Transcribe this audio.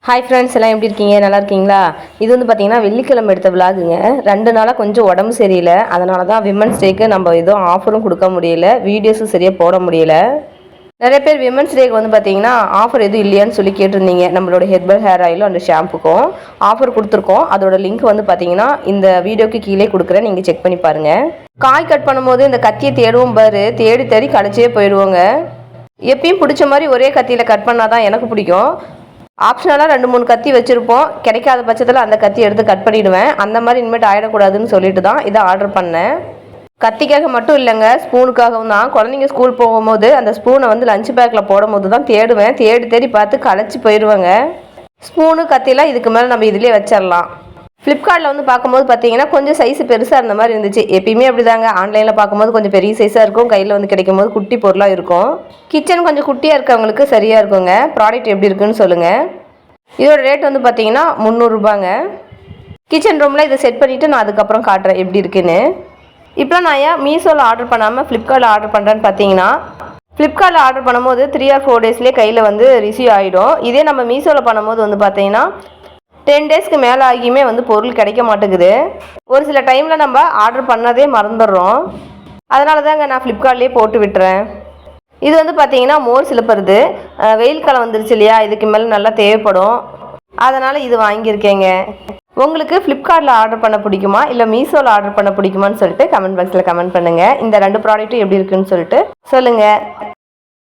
Hi friends, எல்லாம் எப்படி இருக்கீங்க? நல்லா இருக்கீங்களா? இது வந்து பார்த்தீங்கன்னா வெள்ளிக்கிழமை எடுத்த விலாகுங்க. 2 நாளாக கொஞ்சம் உடம்பு சரியில்லை. அதனால தான் விமன்ஸ் டேக்கு நம்ம எதுவும் ஆஃபரும் கொடுக்க முடியல, வீடியோஸும் சரியாக போட முடியல. நிறைய பேர் விமன்ஸ் டேக்கு வந்து பார்த்தீங்கன்னா ஆஃபர் எதுவும் இல்லையான்னு சொல்லி கேட்டிருந்தீங்க. நம்மளோட ஹெர்பல் ஹேர் ஆயிலும் அந்த ஷாம்புக்கும் ஆஃபர் கொடுத்துருக்கோம். அதோட லிங்க் வந்து பார்த்தீங்கன்னா இந்த வீடியோக்கு கீழே கொடுக்குறேன், நீங்கள் செக் பண்ணி பாருங்கள். காய் கட் பண்ணும்போது இந்த கத்தியை தேடுவோம் பாரு, தேடி தேடி கடைச்சியே போயிடுவோங்க. எப்பயும் பிடிச்ச மாதிரி ஒரே கத்தியில் கட் பண்ணால் தான் எனக்கு பிடிக்கும். ஆப்ஷனலாக 2-3 கத்தி வச்சுருப்போம். கிடைக்காத பட்சத்தில் அந்த கத்தி எடுத்து கட் பண்ணிவிடுவேன். அந்த மாதிரி இனிமேட்டு ஆகிடக்கூடாதுன்னு சொல்லிட்டு தான் இதை ஆர்டர் பண்ணேன். கத்திக்காக மட்டும் இல்லைங்க, ஸ்பூனுக்காகவும் தான். குழந்தைங்க ஸ்கூல் போகும்போது அந்த ஸ்பூனை வந்து லஞ்ச் பேக்கில் போடும்போது தான் தேடுவேன். தேடி தேடி பார்த்து களைச்சி போயிடுவேங்க. ஸ்பூனு கத்திலாம் இதுக்கு மேலே நம்ம இதிலே வச்சிடலாம். ஃப்ளிப்கார்ட்டில் வந்து பார்க்கும்போது பார்த்தீங்கன்னா கொஞ்சம் சைஸ் பெருசாக இருந்த மாதிரி இருந்துச்சு. எப்பயுமே அப்படி தாங்க, ஆன்லைனில் பார்க்கும்போது கொஞ்சம் பெரிய சைஸாக இருக்கும், கையில் வந்து கிடைக்கும் போது குட்டி பொருளாக இருக்கும். கிச்சன் கொஞ்சம் குட்டியாக இருக்கவங்களுக்கு சரியாக இருக்குங்க. ப்ராடக்ட் எப்படி இருக்குன்னு சொல்லுங்கள். இதோட ரேட் வந்து பார்த்தீங்கன்னா 300 ரூபாங்க. கிச்சன் ரூமில் இதை செட் பண்ணிவிட்டு நான் அதுக்கப்புறம் காட்டுறேன் எப்படி இருக்குன்னு. இப்போ நான் ஏன் மீஷோவில் ஆர்டர் பண்ணாமல் ஃப்ளிப்கார்ட்டில் ஆர்டர் பண்ணுறேன்னு பார்த்தீங்கன்னா, ஃப்ளிப்கார்ட்டில் ஆர்டர் பண்ணும்போது 3 or 4 டேஸ்லேயே கையில் வந்து ரிசீவ் ஆகிடும். இதே நம்ம மீஷோவில் பண்ணும்போது வந்து பார்த்தீங்கன்னா 10 டேஸ்க்கு மேலே ஆகியுமே வந்து பொருள் கிடைக்க மாட்டேங்குது. ஒரு சில டைமில் நம்ம ஆர்டர் பண்ணதே மறந்துடுறோம். அதனால தாங்க நான் ஃப்ளிப்கார்ட்லேயே போட்டு விட்டுறேன். இது வந்து பார்த்தீங்கன்னா மோர் சிலப்பருது. வெயில் காலம் வந்துருச்சு இல்லையா, இதுக்கு மேலே நல்லா தேவைப்படும். அதனால் இது வாங்கியிருக்கேங்க. உங்களுக்கு ஃப்ளிப்கார்ட்டில் ஆர்டர் பண்ண பிடிக்குமா இல்லை மீஷோவில் ஆர்டர் பண்ண பிடிக்குமான்னு சொல்லிட்டு கமெண்ட் பாக்ஸில் கமெண்ட் பண்ணுங்கள். இந்த 2 ப்ராடக்ட்டும் எப்படி இருக்குன்னு சொல்லிட்டு சொல்லுங்கள்.